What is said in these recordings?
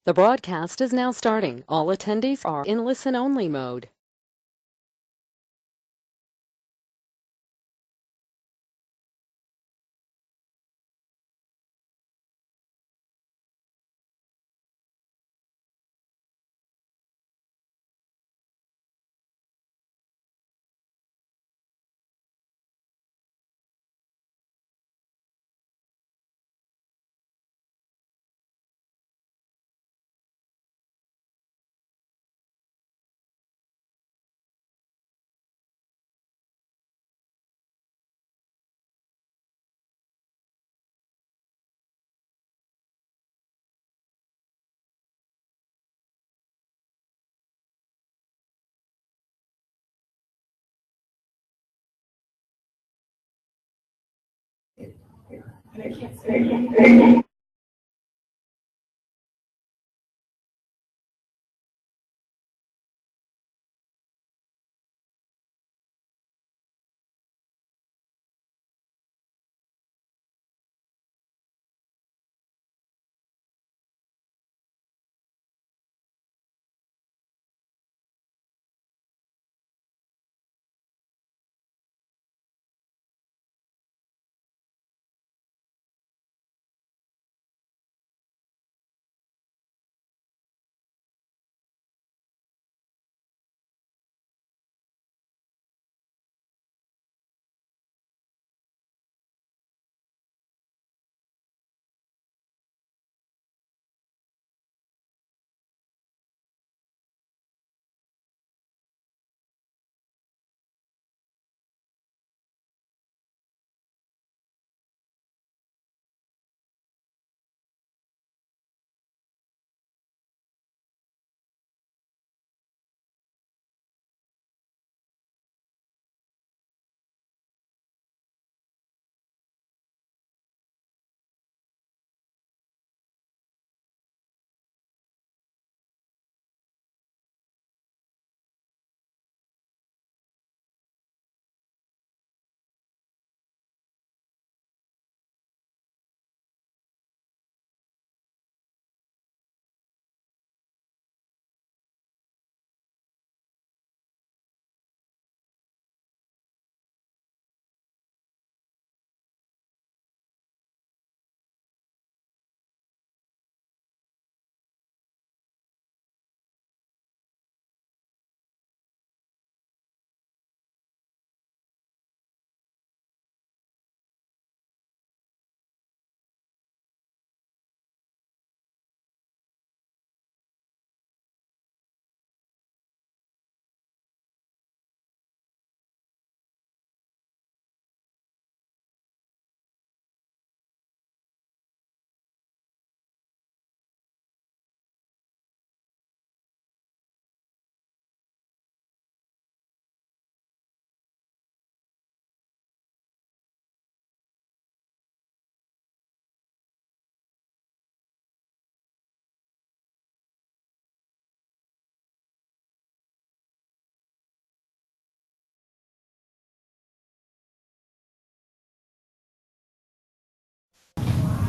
The broadcast is now starting. All attendees are in listen-only mode.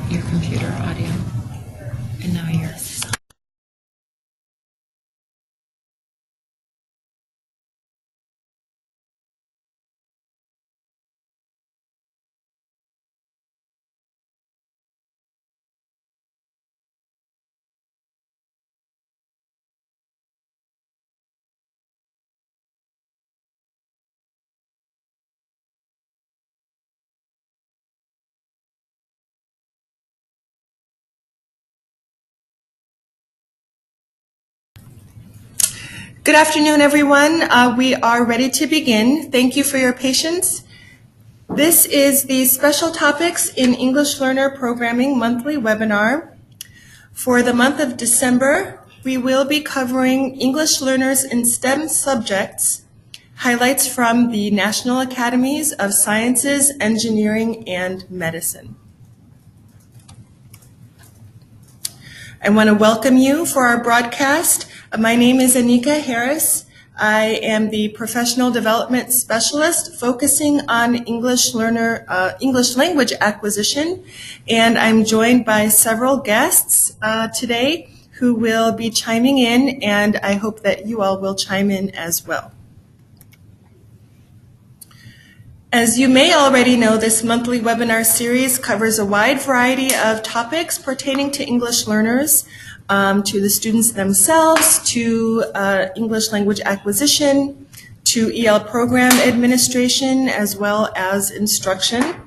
Your computer audio, and now yours. Good afternoon, everyone. We are ready to begin. Thank you for your patience. This is the Special Topics in English Learner Programming monthly webinar. For the month of December, we will be covering English learners in STEM subjects, highlights from the National Academies of Sciences, Engineering, and Medicine. I want to welcome you for our broadcast. My name is Anika Harris. I am the Professional Development Specialist focusing on English language acquisition, and I'm joined by several guests today who will be chiming in, and I hope that you all will chime in as well. As you may already know, this monthly webinar series covers a wide variety of topics pertaining to English learners, to the students themselves, to English language acquisition, to EL program administration, as well as instruction.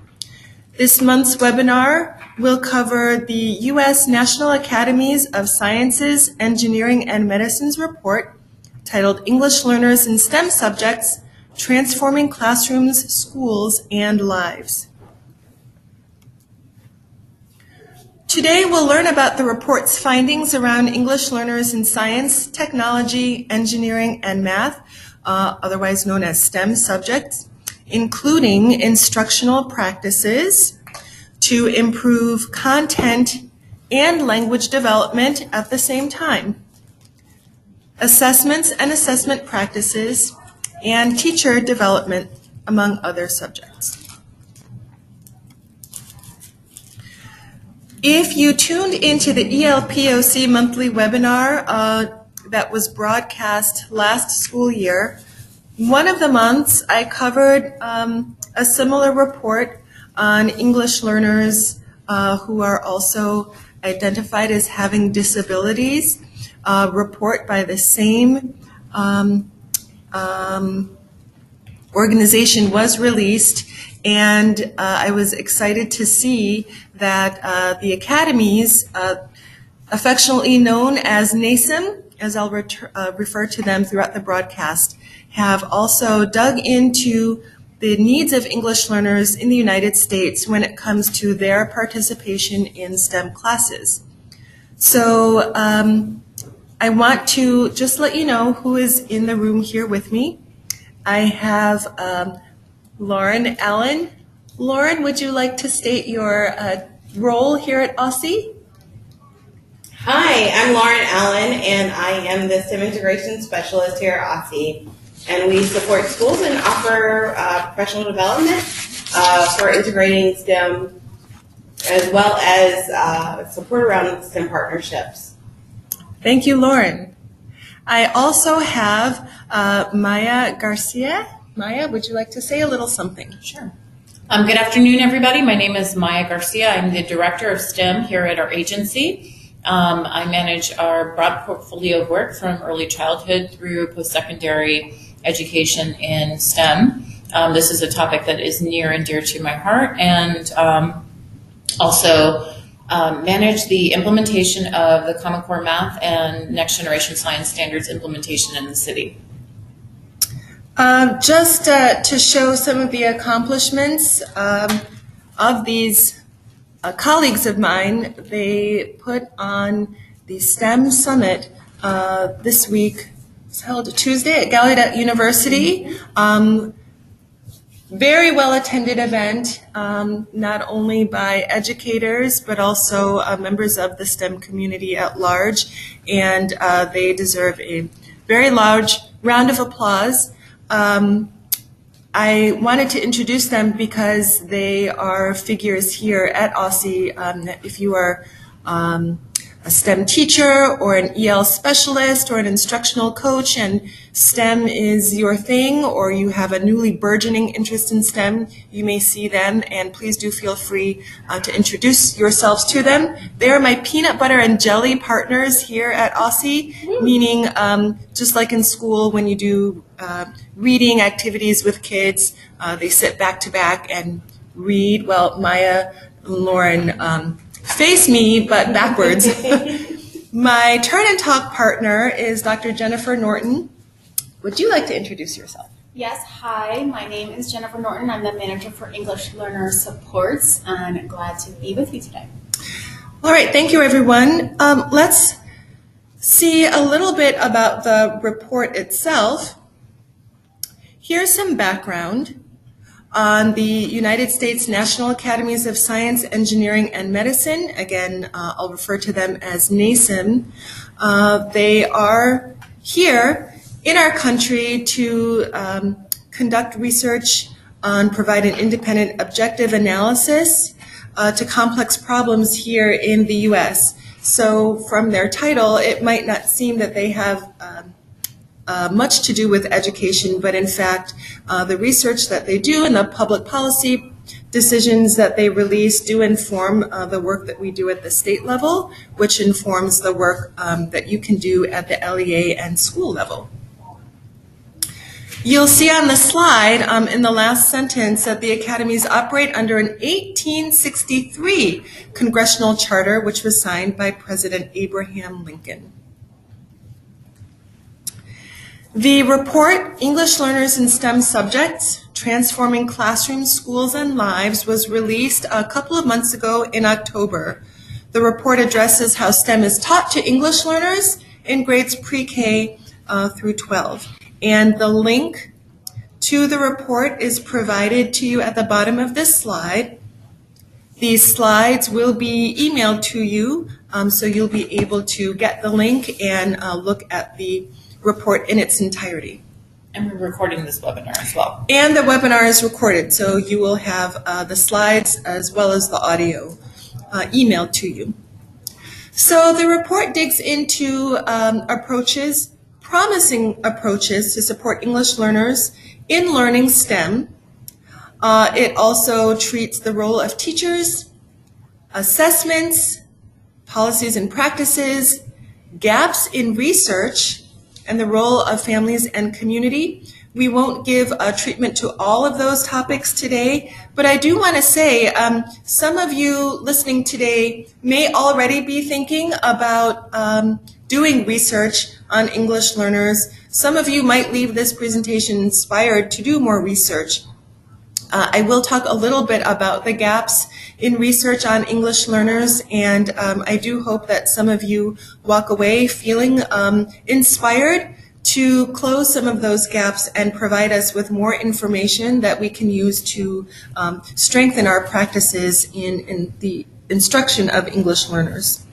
This month's webinar will cover the U.S. National Academies of Sciences, Engineering, and Medicine's report titled English Learners in STEM Subjects, Transforming Classrooms, Schools, and Lives. Today we'll learn about the report's findings around English learners in science, technology, engineering, and math, otherwise known as STEM subjects, including instructional practices to improve content and language development at the same time, assessments and assessment practices, and teacher development, among other subjects. If you tuned into the ELPOC monthly webinar that was broadcast last school year, one of the months I covered a similar report on English learners who are also identified as having disabilities, report by the same organization was released, and I was excited to see that the academies, affectionately known as NASEM, as I'll refer to them throughout the broadcast, have also dug into the needs of English learners in the United States when it comes to their participation in STEM classes. So I want to just let you know who is in the room here with me. I have Lauren Allen. Lauren, would you like to state your role here at AUSSIE? Hi, I'm Lauren Allen, and I am the STEM Integration Specialist here at AUSSIE. And we support schools and offer professional development for integrating STEM, as well as support around STEM partnerships. Thank you, Lauren. I also have Maya Garcia. Maya, would you like to say a little something? Sure. Good afternoon, everybody. My name is Maya Garcia. I'm the Director of STEM here at our agency. I manage our broad portfolio of work from early childhood through post-secondary education in STEM. This is a topic that is near and dear to my heart, and also manage the implementation of the Common Core Math and Next Generation Science Standards implementation in the city. Just to show some of the accomplishments of these colleagues of mine, they put on the STEM Summit this week. It's held Tuesday at Gallaudet University. Very well attended event, not only by educators, but also members of the STEM community at large, and they deserve a very large round of applause. I wanted to introduce them because they are figures here at AUSSIE. If you are a STEM teacher or an EL specialist or an instructional coach and STEM is your thing, or you have a newly burgeoning interest in STEM, you may see them, and please do feel free to introduce yourselves to them. They are my peanut butter and jelly partners here at AUSSIE, meaning just like in school when you do reading activities with kids, they sit back to back and read. Well, Maya and Lauren face me, but backwards. My turn and talk partner is Dr. Jennifer Norton. Would you like to introduce yourself? Yes, hi, my name is Jennifer Norton. I'm the manager for English Learner Supports, and I'm glad to be with you today. All right, thank you, everyone. Let's see a little bit about the report itself. Here's some background on the United States National Academies of Science, Engineering, and Medicine. Again, I'll refer to them as NASEM. They are here in our country to conduct research on provide an independent objective analysis to complex problems here in the U.S. So from their title, it might not seem that they have much to do with education, but in fact, the research that they do and the public policy decisions that they release do inform the work that we do at the state level, which informs the work that you can do at the LEA and school level. You'll see on the slide in the last sentence that the academies operate under an 1863 congressional charter, which was signed by President Abraham Lincoln. The report, English Learners in STEM Subjects, Transforming Classrooms, Schools, and Lives, was released a couple of months ago in October. The report addresses how STEM is taught to English learners in grades pre-K through 12. And the link to the report is provided to you at the bottom of this slide. These slides will be emailed to you, so you'll be able to get the link and look at the report in its entirety. And we're recording this webinar as well. And the webinar is recorded, so you will have the slides as well as the audio emailed to you. So the report digs into promising approaches to support English learners in learning STEM. It also treats the role of teachers, assessments, policies and practices, gaps in research, and the role of families and community. We won't give treatment to all of those topics today, but I do want to say some of you listening today may already be thinking about doing research on English learners. Some of you might leave this presentation inspired to do more research. I will talk a little bit about the gaps in research on English learners, and I do hope that some of you walk away feeling inspired to close some of those gaps and provide us with more information that we can use to strengthen our practices in the instruction of English learners.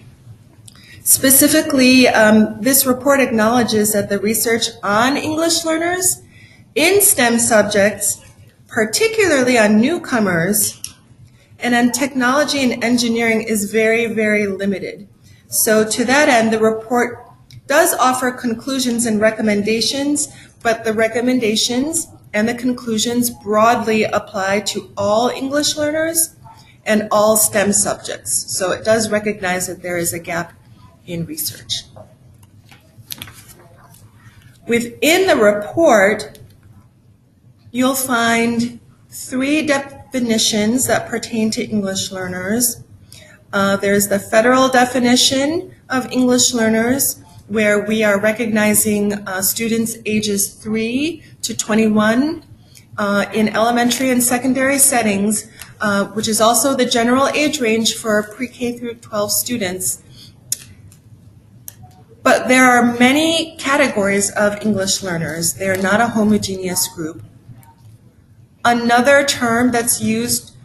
Specifically, this report acknowledges that the research on English learners in STEM subjects, particularly on newcomers and on technology and engineering, is very, very limited. So to that end, the report does offer conclusions and recommendations, but the recommendations and the conclusions broadly apply to all English learners and all STEM subjects. So it does recognize that there is a gap in research. Within the report, you'll find 3 definitions that pertain to English learners. There's the federal definition of English learners, where we are recognizing students ages 3 to 21 in elementary and secondary settings, which is also the general age range for pre-K through 12 students. But there are many categories of English learners. They are not a homogeneous group. Another term that's used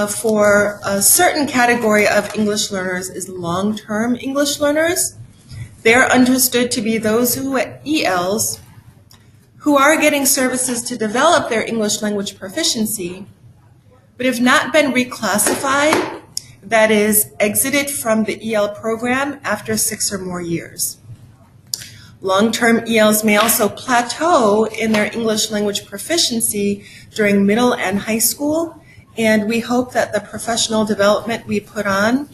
for a certain category of English learners is long-term English learners. They're understood to be those who at ELs who are getting services to develop their English language proficiency, but have not been reclassified, that is, exited from the EL program after 6 or more years. Long-term ELs may also plateau in their English language proficiency during middle and high school, and we hope that the professional development we put on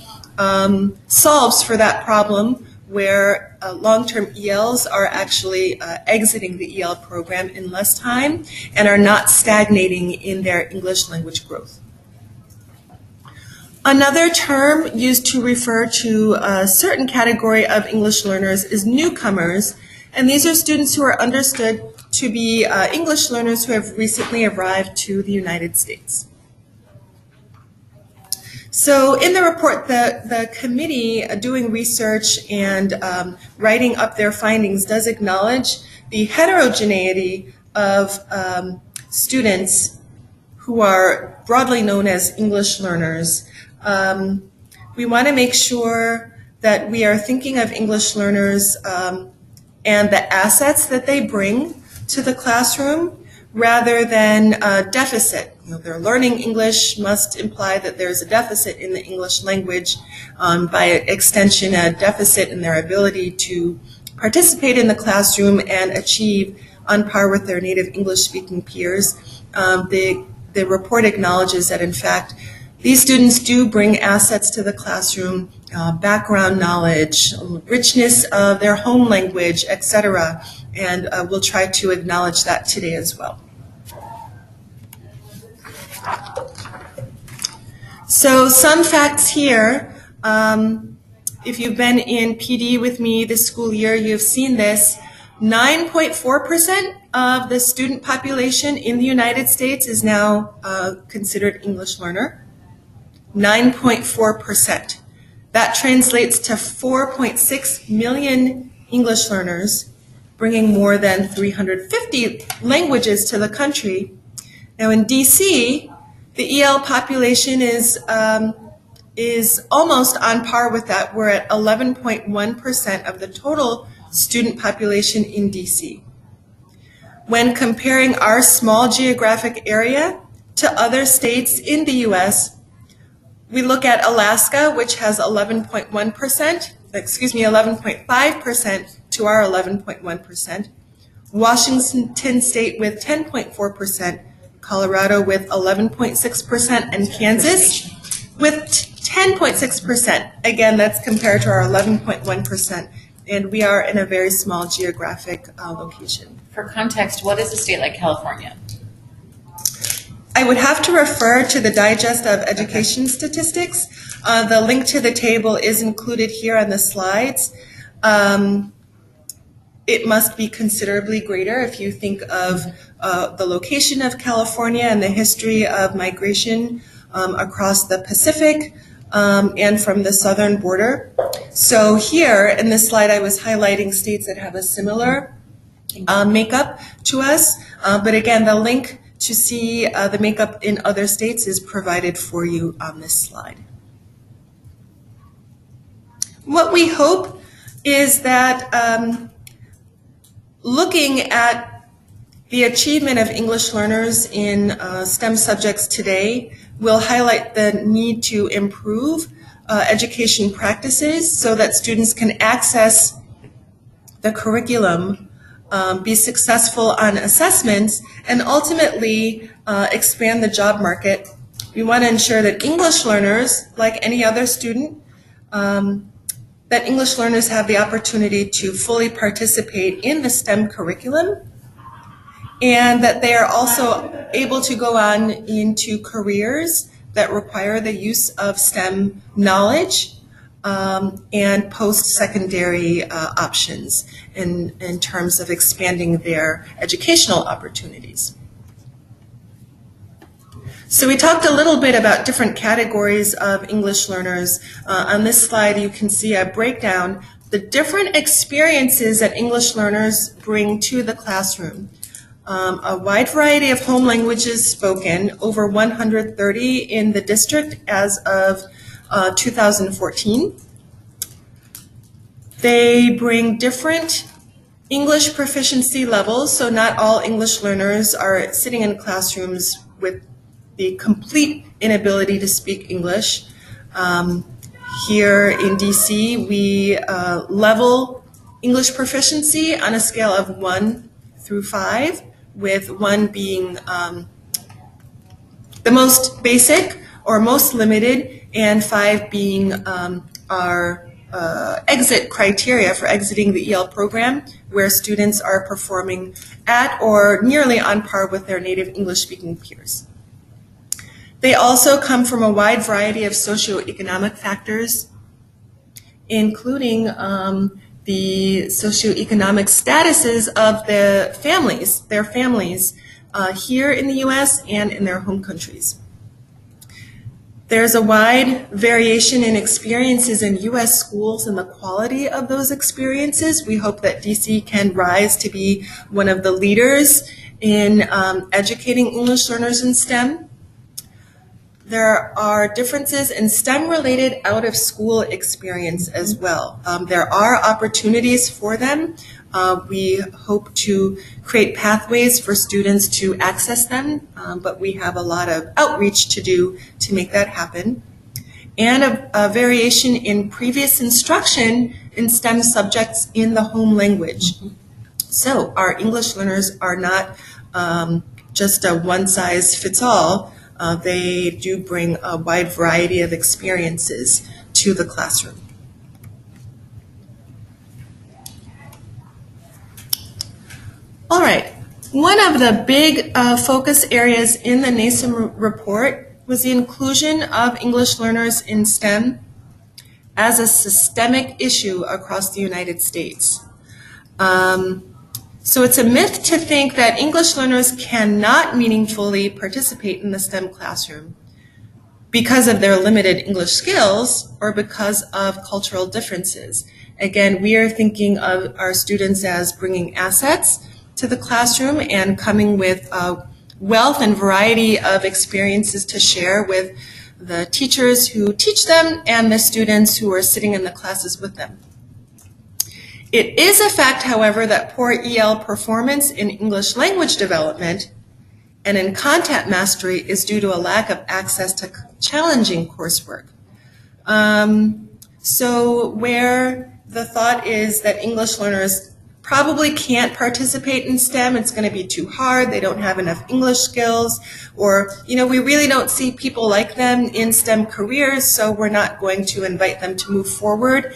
solves for that problem, where long-term ELs are actually exiting the EL program in less time and are not stagnating in their English language growth. Another term used to refer to a certain category of English learners is newcomers, and these are students who are understood to be English learners who have recently arrived to the United States. So in the report, the committee doing research and writing up their findings does acknowledge the heterogeneity of students who are broadly known as English learners. We want to make sure that we are thinking of English learners and the assets that they bring to the classroom rather than a deficit Their learning English must imply that there's a deficit in the English language, by extension, a deficit in their ability to participate in the classroom and achieve on par with their native English-speaking peers. The report acknowledges that, in fact, these students do bring assets to the classroom, background knowledge, richness of their home language, etc., and we'll try to acknowledge that today as well. So some facts here. If you've been in PD with me this school year, you've seen this. 9.4% of the student population in the United States is now considered English learner. 9.4%. That translates to 4.6 million English learners, bringing more than 350 languages to the country. Now in DC, the EL population is almost on par with that. We're at 11.1% of the total student population in DC. When comparing our small geographic area to other states in the US, we look at Alaska, which has 11.5% to our 11.1%, Washington State with 10.4%, Colorado with 11.6%, and Kansas with 10.6%. Again, that's compared to our 11.1%, and we are in a very small geographic location. For context, what is a state like California? I would have to refer to the Digest of Education Statistics. The link to the table is included here on the slides. It must be considerably greater if you think of the location of California and the history of migration across the Pacific and from the southern border. So here in this slide I was highlighting states that have a similar makeup to us, but again the link to see the makeup in other states is provided for you on this slide. What we hope is that looking at the achievement of English learners in STEM subjects today will highlight the need to improve education practices so that students can access the curriculum, be successful on assessments, and ultimately expand the job market. We want to ensure that English learners, like any other student, that English learners have the opportunity to fully participate in the STEM curriculum, and that they are also able to go on into careers that require the use of STEM knowledge and post-secondary options in terms of expanding their educational opportunities. So we talked a little bit about different categories of English learners. On this slide you can see a breakdown, the different experiences that English learners bring to the classroom. A wide variety of home languages spoken, over 130 in the district as of 2014. They bring different English proficiency levels, so not all English learners are sitting in classrooms with the complete inability to speak English. Here in DC, we level English proficiency on a scale of 1 through 5, with 1 being the most basic or most limited, and 5 being our exit criteria for exiting the EL program, where students are performing at or nearly on par with their native English-speaking peers. They also come from a wide variety of socioeconomic factors, including the socioeconomic statuses of their families here in the U.S. and in their home countries. There's a wide variation in experiences in U.S. schools and the quality of those experiences. We hope that DC can rise to be one of the leaders in educating English learners in STEM. There are differences in STEM-related out-of-school experience as well. There are opportunities for them We hope to create pathways for students to access them, but we have a lot of outreach to do to make that happen. And a variation in previous instruction in STEM subjects in the home language. So our English learners are not just a one-size-fits-all. They do bring a wide variety of experiences to the classroom. All right, one of the big focus areas in the NASM report was the inclusion of English learners in STEM as a systemic issue across the United States. So it's a myth to think that English learners cannot meaningfully participate in the STEM classroom because of their limited English skills or because of cultural differences. Again, we are thinking of our students as bringing assets to the classroom and coming with a wealth and variety of experiences to share with the teachers who teach them and the students who are sitting in the classes with them. It is a fact, however, that poor EL performance in English language development and in content mastery is due to a lack of access to challenging coursework. So where the thought is that English learners probably can't participate in STEM, it's going to be too hard, they don't have enough English skills, or, we really don't see people like them in STEM careers, so we're not going to invite them to move forward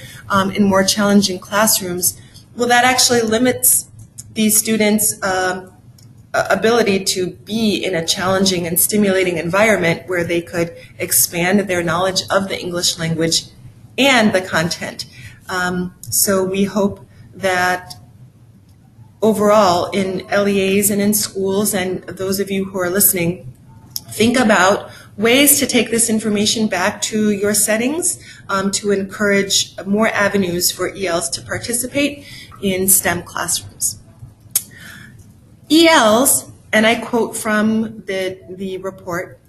in more challenging classrooms. Well, that actually limits these students' ability to be in a challenging and stimulating environment where they could expand their knowledge of the English language and the content. So we hope that overall in LEAs and in schools, and those of you who are listening, think about ways to take this information back to your settings to encourage more avenues for ELs to participate in STEM classrooms. ELs, and I quote from the report,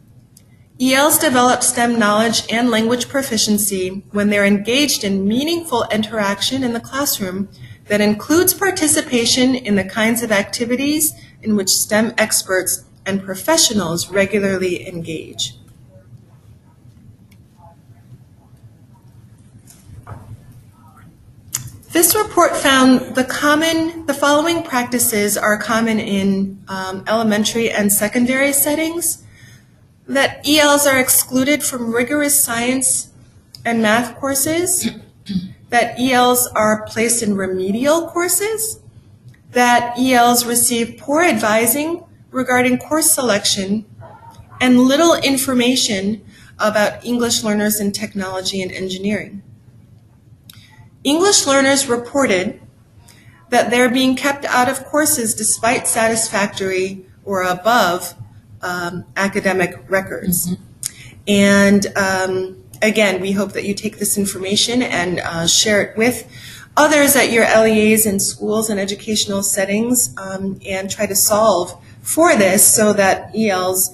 ELs develop STEM knowledge and language proficiency when they're engaged in meaningful interaction in the classroom that includes participation in the kinds of activities in which STEM experts and professionals regularly engage. This report found the following practices are common in elementary and secondary settings: that ELs are excluded from rigorous science and math courses, that ELs are placed in remedial courses, that ELs receive poor advising regarding course selection, and little information about English learners in technology and engineering. English learners reported that they're being kept out of courses despite satisfactory or above academic records. And again, we hope that you take this information and share it with others at your LEAs in schools and educational settings and try to solve for this so that ELs,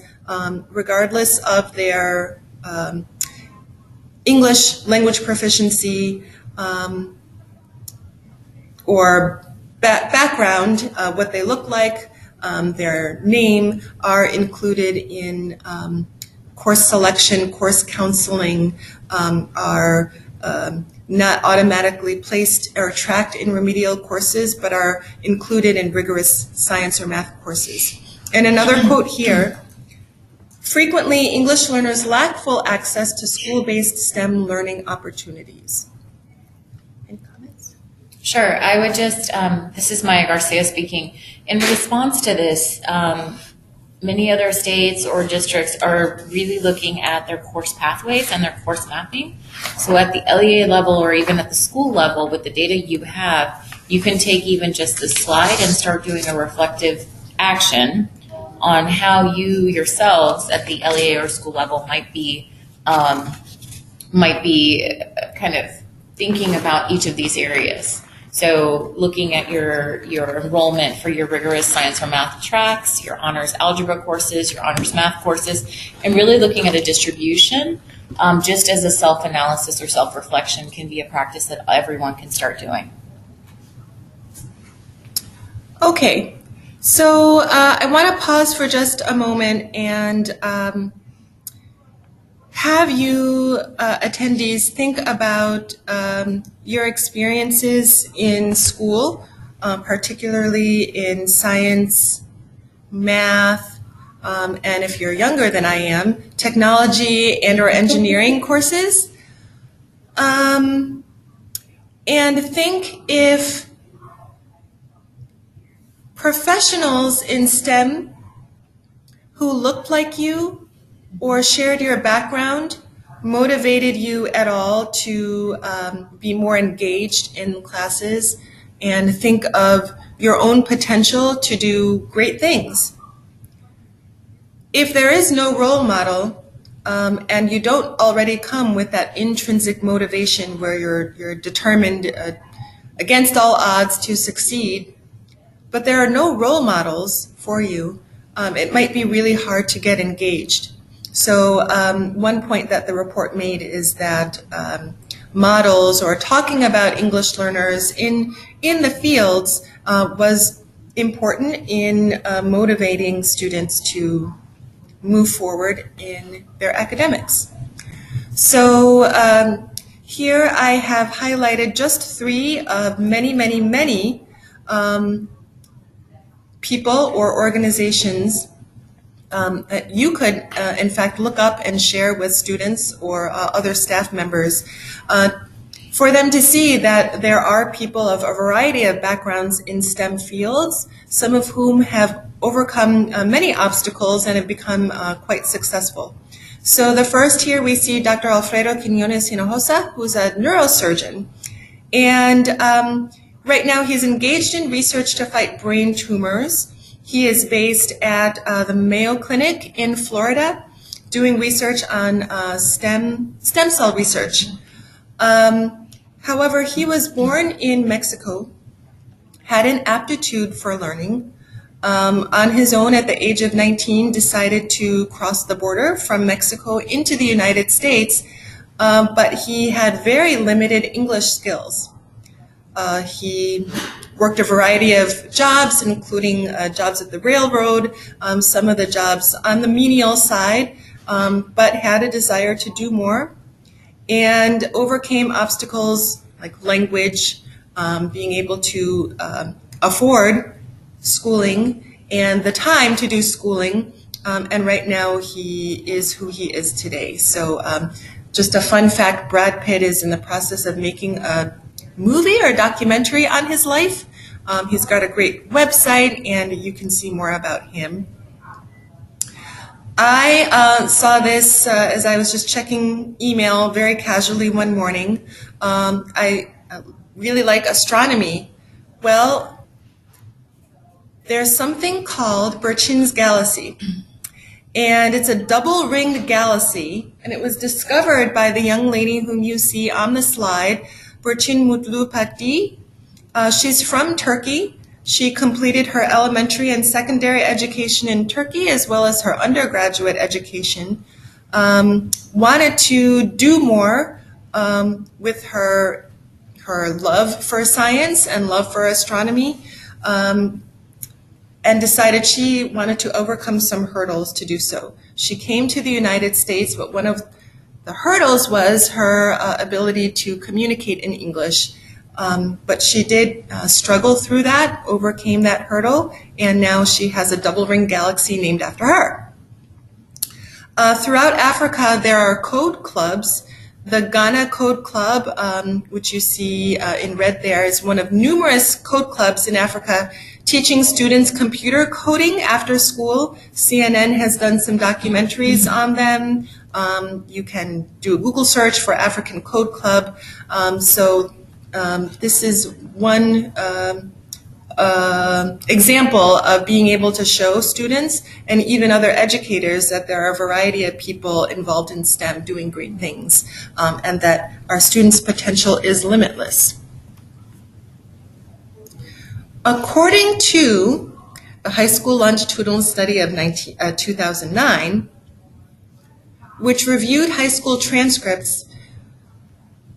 regardless of their English language proficiency or background, what they look like, their name, are included in course selection, course counseling, are not automatically placed or tracked in remedial courses, but are included in rigorous science or math courses. And another quote here, frequently English learners lack full access to school-based STEM learning opportunities. Any comments? Sure, I would just, this is Maya Garcia speaking. In response to this, many other states or districts are really looking at their course pathways and their course mapping. So at the LEA level or even at the school level, with the data you have, you can take even just this slide and start doing a reflective action on how you yourselves at the LEA or school level might be kind of thinking about each of these areas. So looking at your enrollment for your rigorous science or math tracks, your honors algebra courses, your honors math courses, and really looking at a distribution just as a self-analysis or self-reflection can be a practice that everyone can start doing. Okay, so I want to pause for just a moment and have you attendees think about your experiences in school, particularly in science, math, and if you're younger than I am, technology and or engineering courses. And think if professionals in STEM who looked like you or shared your background motivated you at all to be more engaged in classes and think of your own potential to do great things. If there is no role model and you don't already come with that intrinsic motivation where you're determined against all odds to succeed, but there are no role models for you, it might be really hard to get engaged. So one point that the report made is that models or talking about English learners in the fields was important in motivating students to move forward in their academics. So here I have highlighted just 3 of many, many, many people or organizations that you could, in fact, look up and share with students or other staff members for them to see that there are people of a variety of backgrounds in STEM fields, some of whom have overcome many obstacles and have become quite successful. So the first here we see Dr. Alfredo Quiñones Hinojosa, who's a neurosurgeon. And right now he's engaged in research to fight brain tumors. He is based at the Mayo Clinic in Florida, doing research on stem cell research. However, he was born in Mexico, had an aptitude for learning. On his own, at the age of 19, decided to cross the border from Mexico into the United States, but he had very limited English skills. He worked a variety of jobs, including jobs at the railroad, some of the jobs on the menial side, but had a desire to do more and overcame obstacles like language, being able to afford schooling and the time to do schooling, and right now he is who he is today. So just a fun fact, Brad Pitt is in the process of making a movie or a documentary on his life. He's got a great website and you can see more about him. I saw this as I was just checking email very casually one morning. I really like astronomy. Well, there's something called Burçin's Galaxy, and it's a double-ringed galaxy, and it was discovered by the young lady whom you see on the slide, Burçin Mutlu Patti. She's from Turkey. She completed her elementary and secondary education in Turkey as well as her undergraduate education. Wanted to do more with her love for science and love for astronomy, and decided she wanted to overcome some hurdles to do so. She came to the United States, but one of the hurdles was her ability to communicate in English. But she did struggle through that, overcame that hurdle, and now she has a double-ring galaxy named after her. Throughout Africa, there are code clubs. The Ghana Code Club, which you see in red there, is one of numerous code clubs in Africa teaching students computer coding after school. CNN has done some documentaries on them. You can do a Google search for African Code Club. This is one example of being able to show students and even other educators that there are a variety of people involved in STEM doing great things, and that our students' potential is limitless. According to the high school longitudinal study of 2009, which reviewed high school transcripts,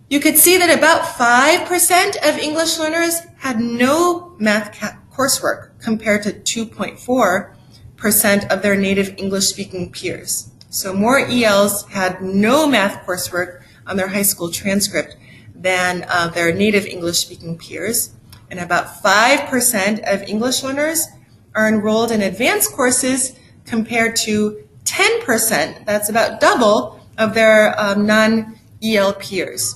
you could see that about 5% of English learners had no math coursework compared to 2.4% of their native English-speaking peers. So more ELs had no math coursework on their high school transcript than their native English-speaking peers. And about 5% of English learners are enrolled in advanced courses compared to 10%, that's about double, of their non-EL peers.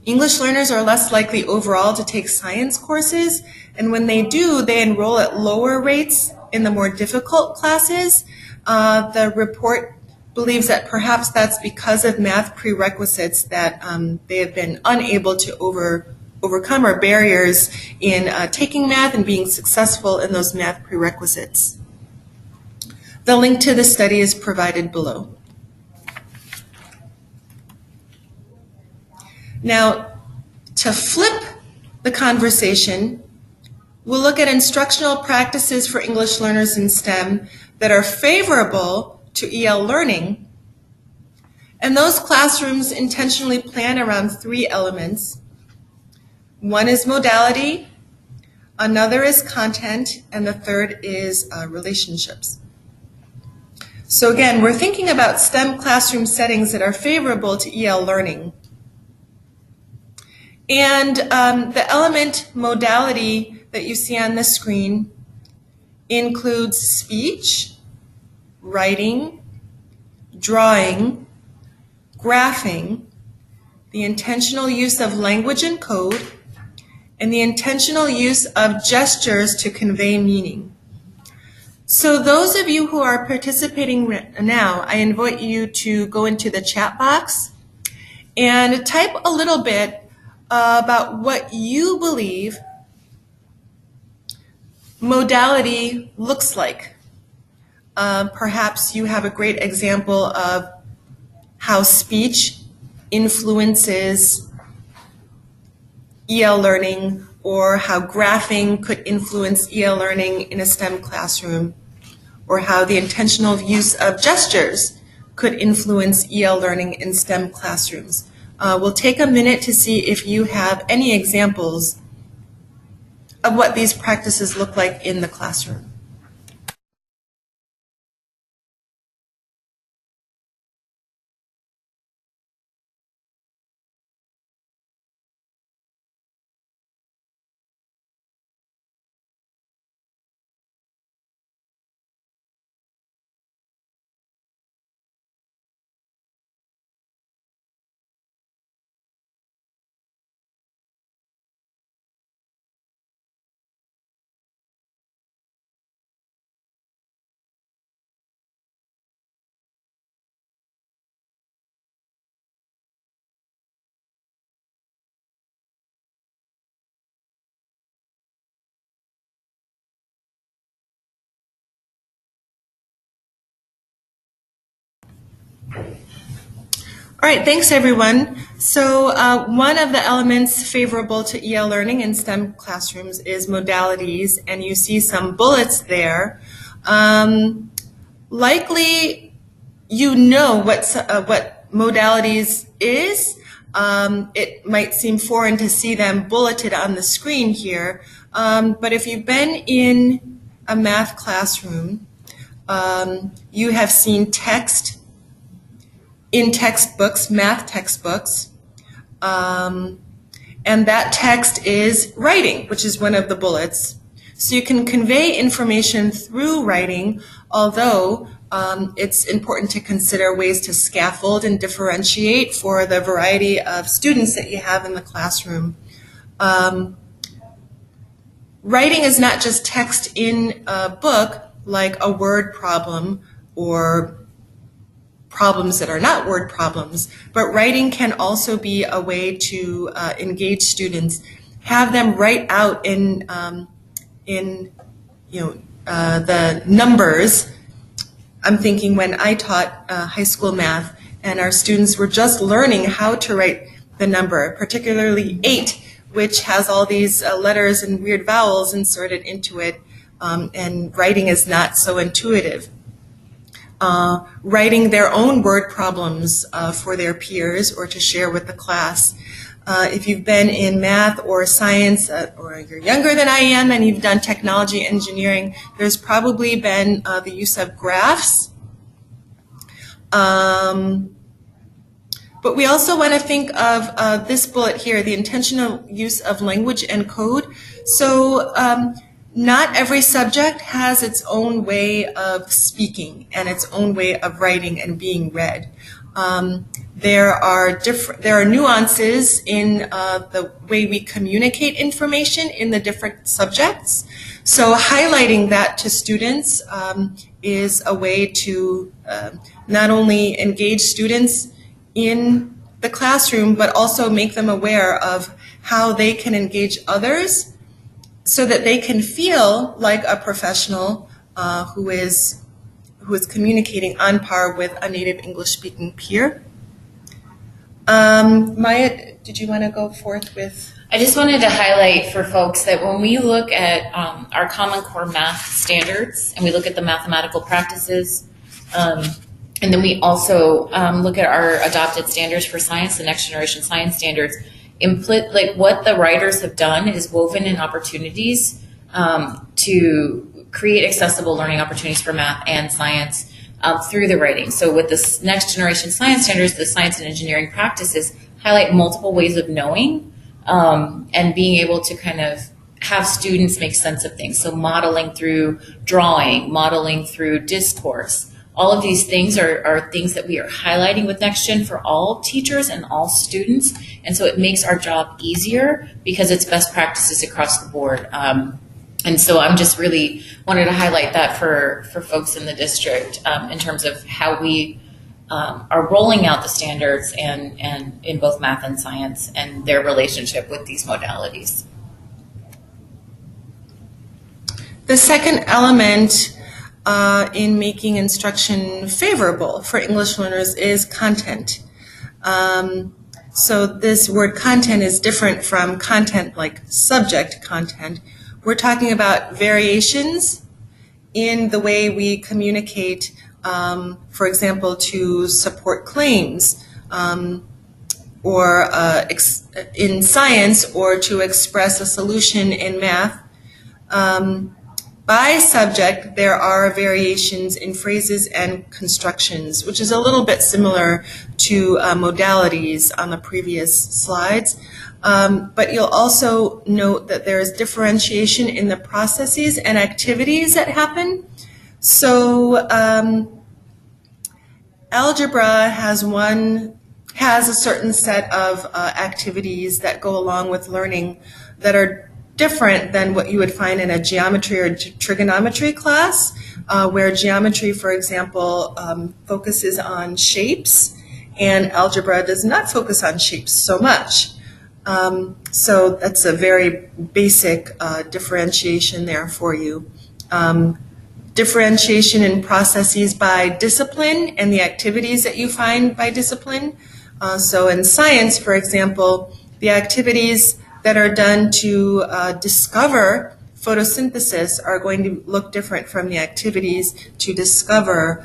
English learners are less likely overall to take science courses, and when they do, they enroll at lower rates in the more difficult classes. The report believes that perhaps that's because of math prerequisites that they have been unable to overcome, or barriers in taking math and being successful in those math prerequisites. The link to the study is provided below. Now, to flip the conversation, we'll look at instructional practices for English learners in STEM that are favorable to EL learning. And those classrooms intentionally plan around 3 elements. One is modality, another is content, and the third is relationships. So again, we're thinking about STEM classroom settings that are favorable to EL learning. And the element modality that you see on the screen includes speech, writing, drawing, graphing, the intentional use of language and code, and the intentional use of gestures to convey meaning. So those of you who are participating now, I invite you to go into the chat box and type a little bit about what you believe modality looks like. Perhaps you have a great example of how speech influences EL learning, or how graphing could influence EL learning in a STEM classroom, or how the intentional use of gestures could influence EL learning in STEM classrooms. We'll take a minute to see if you have any examples of what these practices look like in the classroom. All right, thanks everyone. So one of the elements favorable to EL learning in STEM classrooms is modalities, and you see some bullets there. Likely you know what modalities is. It might seem foreign to see them bulleted on the screen here, but if you've been in a math classroom, you have seen text in textbooks, math textbooks, and that text is writing, which is one of the bullets. So you can convey information through writing, although it's important to consider ways to scaffold and differentiate for the variety of students that you have in the classroom. Writing is not just text in a book like a word problem or problems that are not word problems, but writing can also be a way to engage students, have them write out in the numbers. I'm thinking when I taught high school math and our students were just learning how to write the number, particularly 8, which has all these letters and weird vowels inserted into it, and writing is not so intuitive. Writing their own word problems for their peers or to share with the class. If you've been in math or science, or you're younger than I am and you've done technology engineering, there's probably been the use of graphs. But we also want to think of this bullet here, the intentional use of language and code. So not every subject has its own way of speaking and its own way of writing and being read. There are nuances in the way we communicate information in the different subjects. So highlighting that to students is a way to not only engage students in the classroom, but also make them aware of how they can engage others so that they can feel like a professional who is communicating on par with a native English-speaking peer. Maya, did you want to go forth with? I just wanted to highlight for folks that when we look at our Common Core math standards and we look at the mathematical practices, and then we also look at our adopted standards for science, the next generation science standards, like what the writers have done is woven in opportunities to create accessible learning opportunities for math and science through the writing. So with the next generation science standards, the science and engineering practices highlight multiple ways of knowing and being able to kind of have students make sense of things. So modeling through drawing, modeling through discourse. All of these things are things that we are highlighting with NextGen for all teachers and all students. And so it makes our job easier because it's best practices across the board. And so I'm just really wanted to highlight that for folks in the district in terms of how we are rolling out the standards and in both math and science and their relationship with these modalities. The second element in making instruction favorable for English learners is content. So this word content is different from content like subject content. We're talking about variations in the way we communicate, for example, to support claims or in science, or to express a solution in math. By subject, there are variations in phrases and constructions, which is a little bit similar to modalities on the previous slides. But you'll also note that there is differentiation in the processes and activities that happen. So algebra has a certain set of activities that go along with learning that are different than what you would find in a geometry or trigonometry class, where geometry, for example, focuses on shapes, and algebra does not focus on shapes so much. So that's a very basic differentiation there for you. Differentiation in processes by discipline and the activities that you find by discipline. So in science, for example, the activities that are done to discover photosynthesis are going to look different from the activities to discover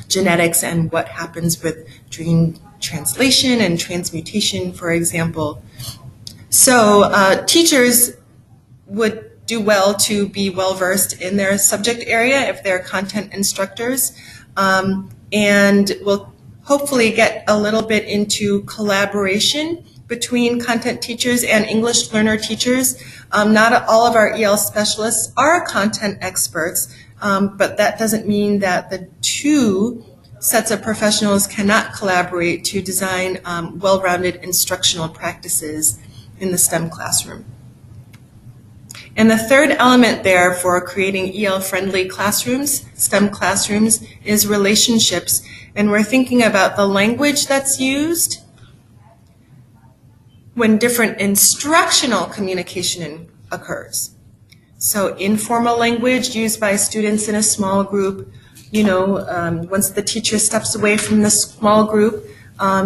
genetics and what happens with gene translation and transmutation, for example. So teachers would do well to be well-versed in their subject area if they're content instructors, and will hopefully get a little bit into collaboration between content teachers and English learner teachers. Not all of our EL specialists are content experts, but that doesn't mean that the two sets of professionals cannot collaborate to design well-rounded instructional practices in the STEM classroom. And the third element there for creating EL-friendly classrooms, STEM classrooms, is relationships. And we're thinking about the language that's used when different instructional communication occurs. So informal language used by students in a small group, once the teacher steps away from the small group,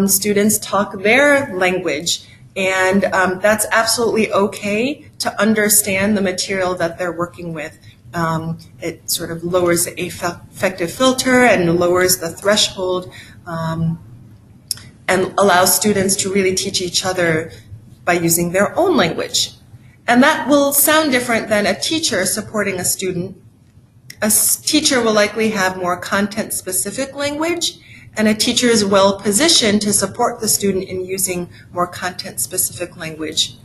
students talk their language. And that's absolutely okay to understand the material that they're working with. It sort of lowers the affective filter and lowers the threshold and allows students to really teach each other by using their own language. And that will sound different than a teacher supporting a student. A teacher will likely have more content-specific language, and a teacher is well positioned to support the student in using more content-specific language.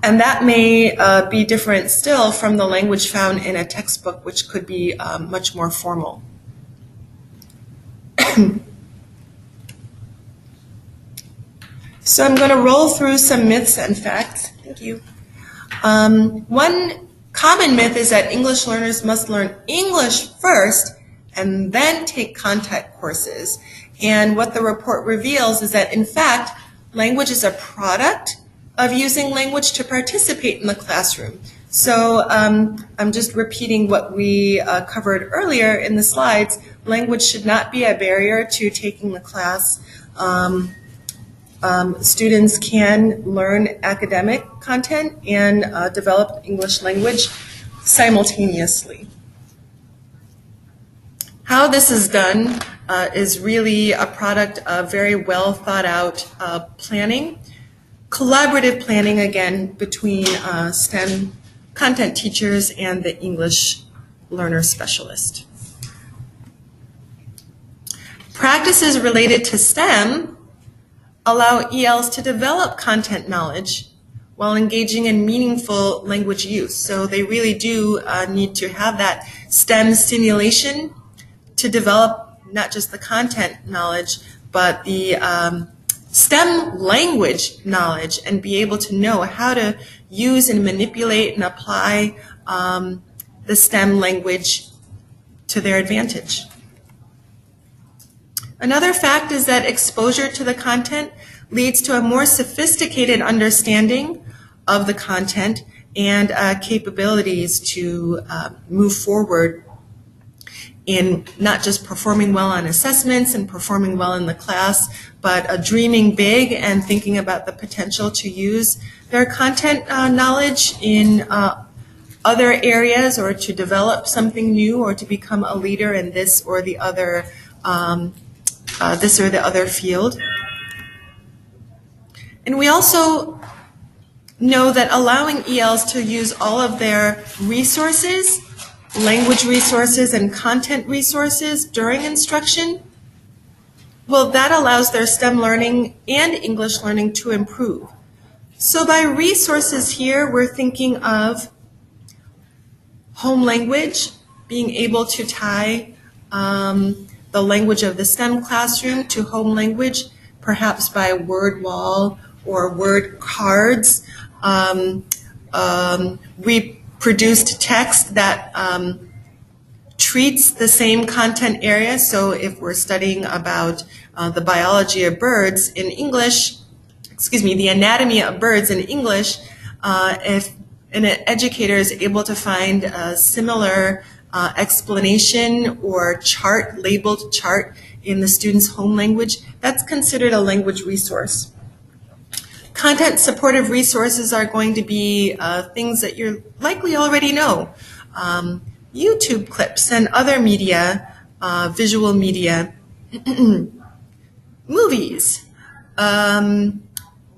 And that may be different still from the language found in a textbook, which could be much more formal. So I'm going to roll through some myths and facts. Thank you. One common myth is that English learners must learn English first and then take content courses. And what the report reveals is that, in fact, language is a product of using language to participate in the classroom. So I'm just repeating what we covered earlier in the slides. Language should not be a barrier to taking the class. Students can learn academic content and develop English language simultaneously. How this is done is really a product of very well thought out planning, collaborative planning again between STEM content teachers and the English learner specialist. Practices related to STEM allow ELs to develop content knowledge while engaging in meaningful language use. So they really do need to have that STEM stimulation to develop not just the content knowledge, but the STEM language knowledge and be able to know how to use and manipulate and apply the STEM language to their advantage. Another fact is that exposure to the content leads to a more sophisticated understanding of the content and capabilities to move forward in not just performing well on assessments and performing well in the class, but dreaming big and thinking about the potential to use their content knowledge in other areas, or to develop something new, or to become a leader in this or the other field. And we also know that allowing ELs to use all of their resources, language resources and content resources during instruction, well, that allows their STEM learning and English learning to improve. So by resources here, we're thinking of home language, being able to tie the language of the STEM classroom to home language, perhaps by word wall or word cards. Reproduced text that treats the same content area. So if we're studying about the biology of birds in English, the anatomy of birds in English, if an educator is able to find a similar explanation or chart, labeled chart in the student's home language, that's considered a language resource. Content supportive resources are going to be things that you likely already know. YouTube clips and other media, visual media, movies,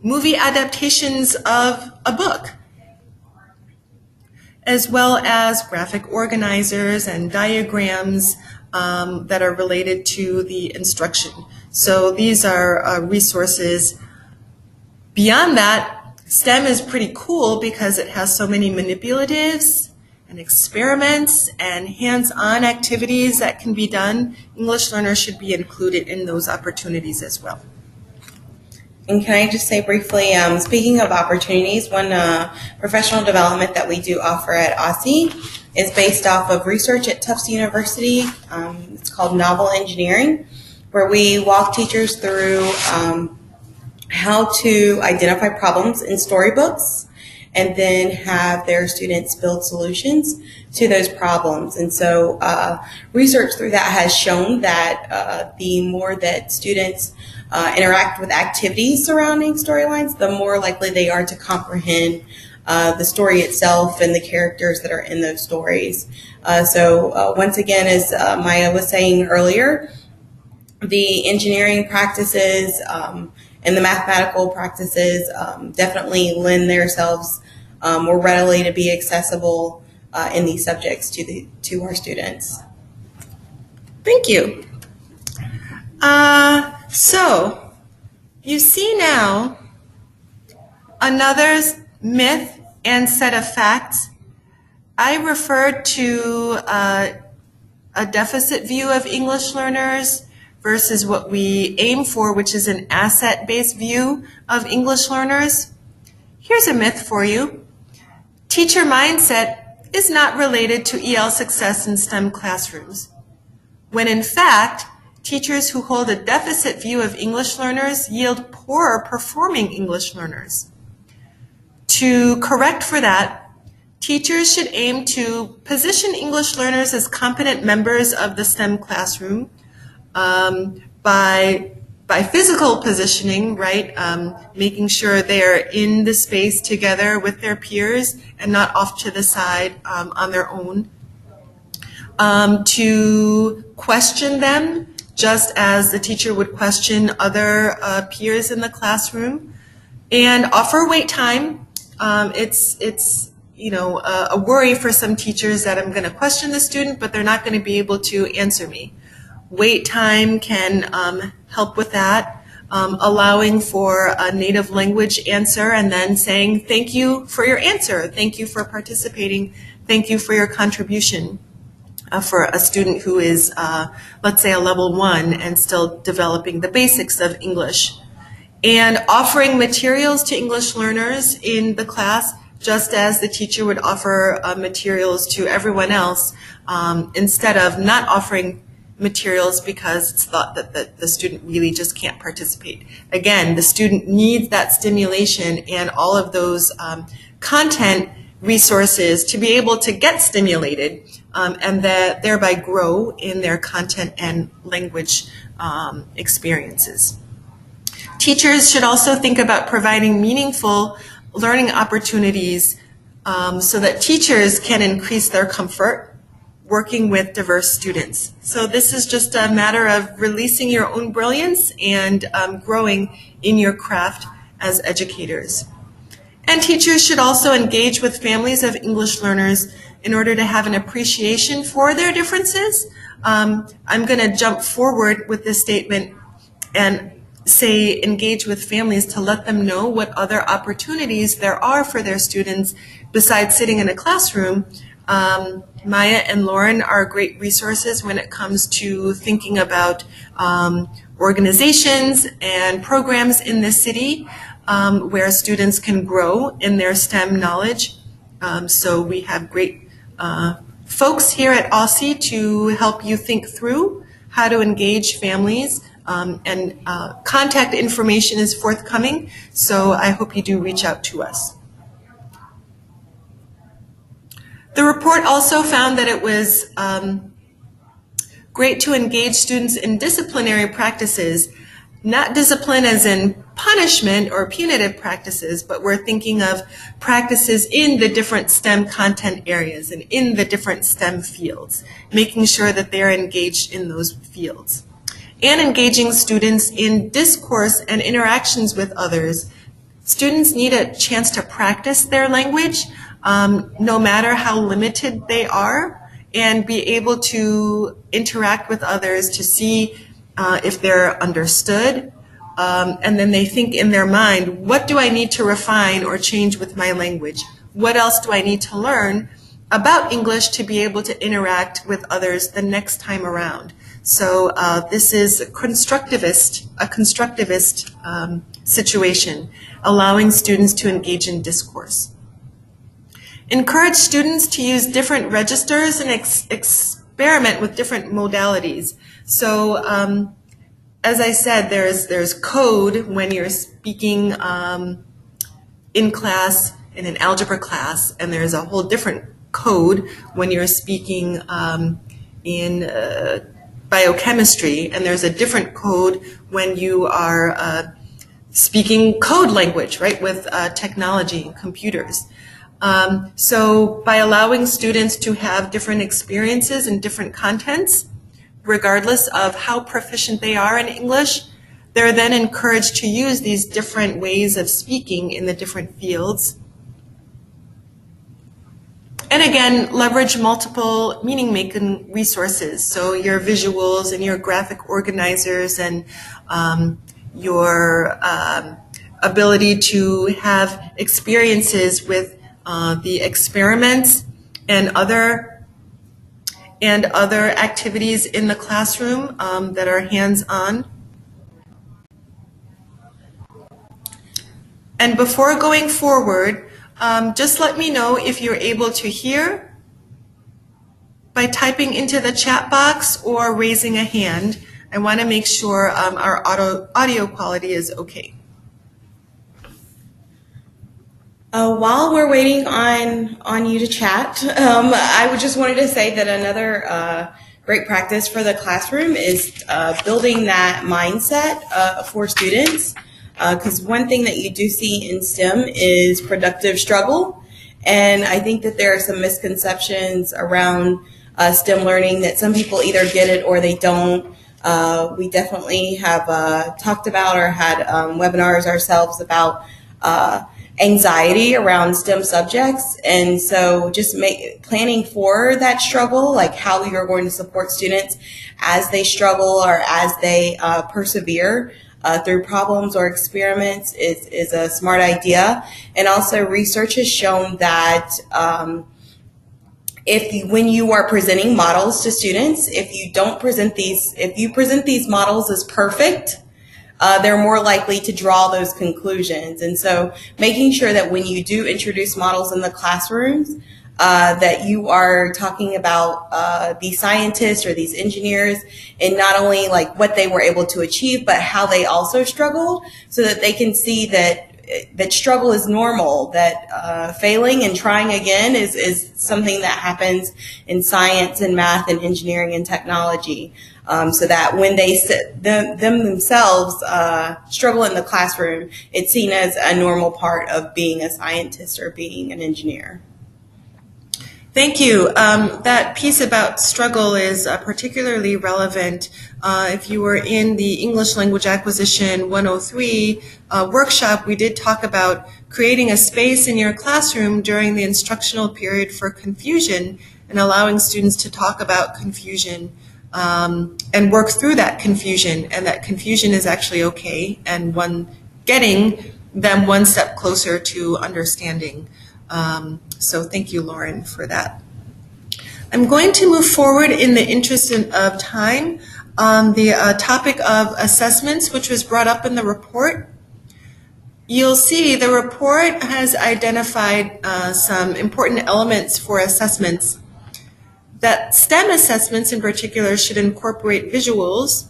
movie adaptations of a book, as well as graphic organizers and diagrams that are related to the instruction. So these are resources. Beyond that, STEM is pretty cool because it has so many manipulatives and experiments and hands-on activities that can be done. English learners should be included in those opportunities as well. And can I just say briefly, speaking of opportunities, one professional development that we do offer at OSSE is based off of research at Tufts University. It's called Novel Engineering, where we walk teachers through how to identify problems in storybooks and then have their students build solutions to those problems. And so research through that has shown that the more that students interact with activities surrounding storylines, the more likely they are to comprehend the story itself and the characters that are in those stories. So once again, as Maya was saying earlier, the engineering practices and the mathematical practices definitely lend themselves more readily to be accessible in these subjects to our students. Thank you. So you see now another myth and set of facts. I referred to a deficit view of English learners versus what we aim for, which is an asset-based view of English learners. Here's a myth for you. Teacher mindset is not related to EL success in STEM classrooms, when in fact, teachers who hold a deficit view of English learners yield poorer performing English learners. To correct for that, teachers should aim to position English learners as competent members of the STEM classroom by physical positioning, right? Making sure they're in the space together with their peers and not off to the side on their own. To question them just as the teacher would question other peers in the classroom, and offer wait time. It's a worry for some teachers that I'm going to question the student, but they're not going to be able to answer me. Wait time can help with that, allowing for a native language answer and then saying thank you for your answer, thank you for participating, thank you for your contribution. For a student who is, let's say, a level 1 and still developing the basics of English. And offering materials to English learners in the class, just as the teacher would offer materials to everyone else, instead of not offering materials because it's thought that the student really just can't participate. Again, the student needs that stimulation and all of those content resources to be able to get stimulated and thereby grow in their content and language experiences. Teachers should also think about providing meaningful learning opportunities so that teachers can increase their comfort working with diverse students. So this is just a matter of releasing your own brilliance and growing in your craft as educators. And teachers should also engage with families of English learners in order to have an appreciation for their differences. I'm going to jump forward with this statement and say engage with families to let them know what other opportunities there are for their students besides sitting in a classroom. Maya and Lauren are great resources when it comes to thinking about organizations and programs in the city where students can grow in their STEM knowledge. So we have great folks here at AUSSIE to help you think through how to engage families, and contact information is forthcoming, so I hope you do reach out to us. The report also found that it was great to engage students in disciplinary practices, not discipline as in punishment or punitive practices, but we're thinking of practices in the different STEM content areas and in the different STEM fields, making sure that they're engaged in those fields. And engaging students in discourse and interactions with others. Students need a chance to practice their language, no matter how limited they are, and be able to interact with others to see if they're understood, and then they think in their mind, what do I need to refine or change with my language? What else do I need to learn about English to be able to interact with others the next time around? So this is a constructivist situation, allowing students to engage in discourse. Encourage students to use different registers and experiment with different modalities. So as I said, there's code when you're speaking in class, in an algebra class, and there's a whole different code when you're speaking in biochemistry, and there's a different code when you are speaking code language, right, with technology and computers. So by allowing students to have different experiences and different contents, regardless of how proficient they are in English, they're then encouraged to use these different ways of speaking in the different fields. And again, leverage multiple meaning-making resources. So your visuals and your graphic organizers and your ability to have experiences with the experiments and other activities in the classroom that are hands-on. And before going forward, just let me know if you're able to hear by typing into the chat box or raising a hand. I want to make sure our audio quality is okay. While we're waiting on you to chat, I would just wanted to say that another great practice for the classroom is building that mindset for students. Because one thing that you do see in STEM is productive struggle. And I think that there are some misconceptions around STEM learning that some people either get it or they don't. We definitely have talked about or had webinars ourselves about anxiety around STEM subjects. And so just planning for that struggle, like how you're going to support students as they struggle or as they persevere through problems or experiments is a smart idea. And also research has shown that when you are presenting models to students, if you present these models as perfect, they're more likely to draw those conclusions. And so making sure that when you do introduce models in the classrooms, that you are talking about these scientists or these engineers and not only like what they were able to achieve, but how they also struggled, so that they can see that struggle is normal, that failing and trying again is something that happens in science and math and engineering and technology. So that when they themselves struggle in the classroom, it's seen as a normal part of being a scientist or being an engineer. Thank you. That piece about struggle is particularly relevant if you were in the English Language Acquisition 103 workshop. We did talk about creating a space in your classroom during the instructional period for confusion and allowing students to talk about confusion and work through that confusion, and that confusion is actually okay, and getting them one step closer to understanding. So thank you, Lauren, for that. I'm going to move forward in the interest of time on the topic of assessments, which was brought up in the report. You'll see the report has identified some important elements for assessments. That STEM assessments in particular should incorporate visuals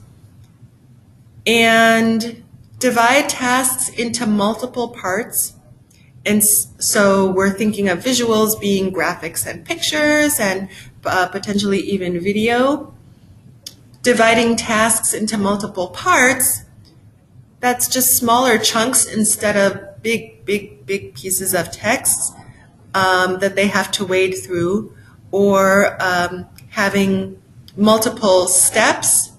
and divide tasks into multiple parts. And so we're thinking of visuals being graphics and pictures and potentially even video. Dividing tasks into multiple parts, that's just smaller chunks instead of big pieces of text that they have to wade through, or having multiple steps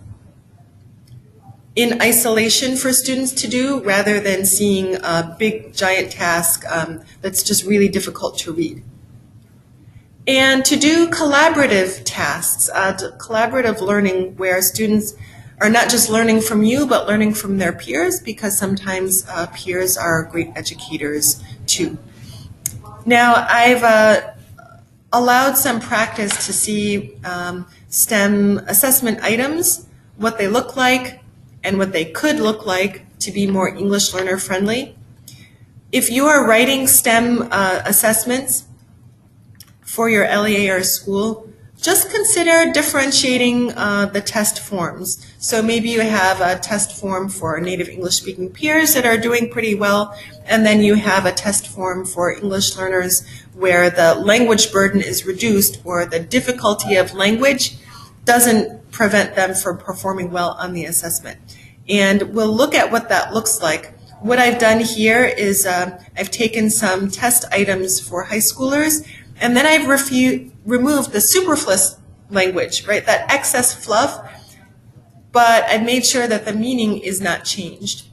in isolation for students to do, rather than seeing a big giant task that's just really difficult to read. And to do collaborative tasks, collaborative learning, where students are not just learning from you, but learning from their peers, because sometimes peers are great educators too. Now, I've allowed some practice to see STEM assessment items, what they look like, and what they could look like to be more English learner friendly. If you are writing STEM assessments for your LEA or school, just consider differentiating the test forms. So maybe you have a test form for native English speaking peers that are doing pretty well, and then you have a test form for English learners where the language burden is reduced, or the difficulty of language doesn't prevent them from performing well on the assessment. And we'll look at what that looks like. What I've done here is I've taken some test items for high schoolers, and then I've removed the superfluous language, right? That excess fluff but I made sure that the meaning is not changed.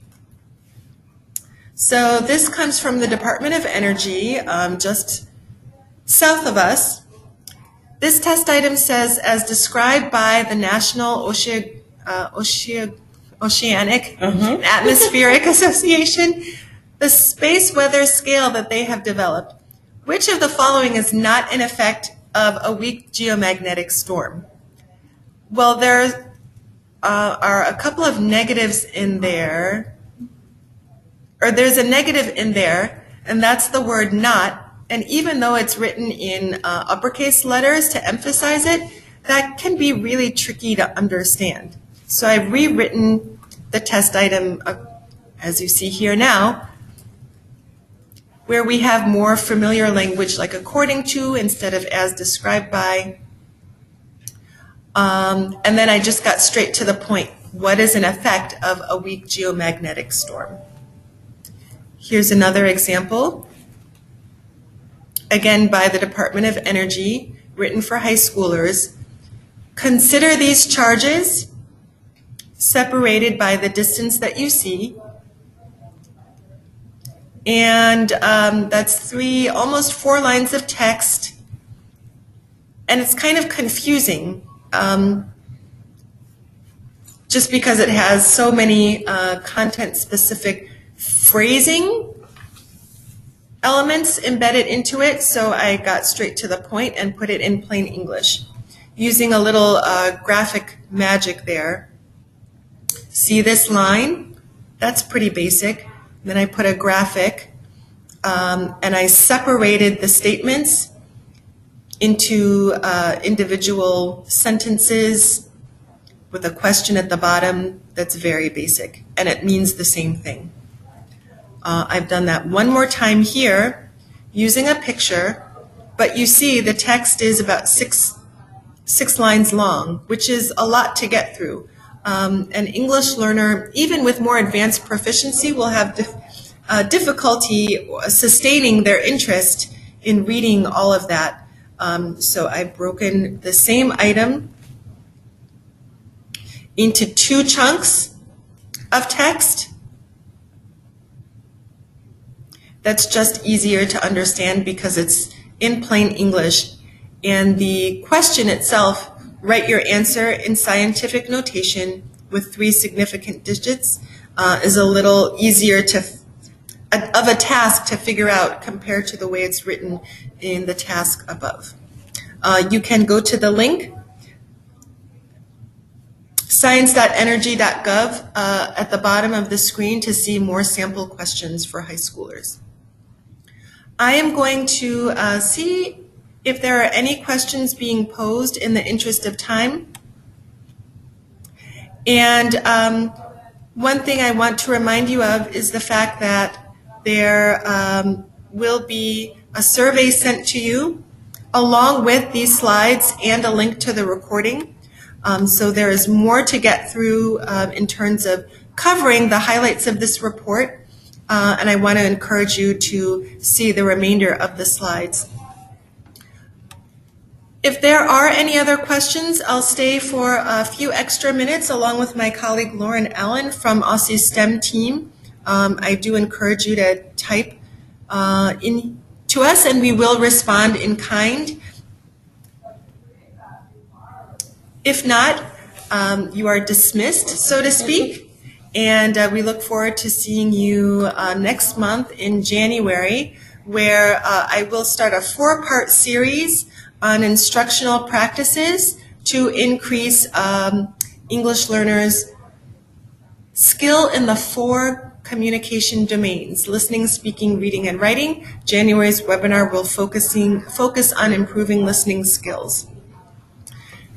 So this comes from the Department of Energy, just south of us. This test item says, as described by the National Oceanic and Atmospheric Association, the space weather scale that they have developed, which of the following is not an effect of a weak geomagnetic storm? Well, there are a couple of negatives in there, or there's a negative in there, and that's the word not. And even though it's written in uppercase letters to emphasize it, that can be really tricky to understand. So I've rewritten the test item, as you see here now, where we have more familiar language like according to instead of as described by. And then I just got straight to the point. What is an effect of a weak geomagnetic storm? Here's another example, again by the Department of Energy, written for high schoolers. Consider these charges separated by the distance that you see. And that's almost 4 lines of text. And it's kind of confusing just because it has so many content-specific phrasing elements embedded into it. So I got straight to the point and put it in plain English, using a little graphic magic there. See this line? That's pretty basic. Then I put a graphic, and I separated the statements into individual sentences with a question at the bottom that's very basic, and it means the same thing. I've done that one more time here using a picture, but you see the text is about six lines long, which is a lot to get through. An English learner, even with more advanced proficiency, will have difficulty sustaining their interest in reading all of that. So I've broken the same item into 2 chunks of text. That's just easier to understand because it's in plain English. And the question itself, write your answer in scientific notation with 3 significant digits, is a little easier of a task to figure out compared to the way it's written in the task above. You can go to the link, science.energy.gov, at the bottom of the screen to see more sample questions for high schoolers. I am going to see if there are any questions being posed in the interest of time. And one thing I want to remind you of is the fact that there will be a survey sent to you along with these slides and a link to the recording. So there is more to get through in terms of covering the highlights of this report. And I want to encourage you to see the remainder of the slides. If there are any other questions, I'll stay for a few extra minutes along with my colleague Lauren Allen from Aussie's STEM team. I do encourage you to type in to us and we will respond in kind. If not, you are dismissed, so to speak. And we look forward to seeing you next month in January, where I will start a 4-part series on instructional practices to increase English learners' skill in the 4 communication domains: listening, speaking, reading, and writing. January's webinar will focus on improving listening skills.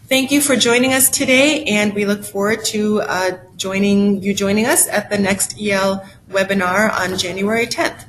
Thank you for joining us today, and we look forward to joining us at the next EL webinar on January 10th.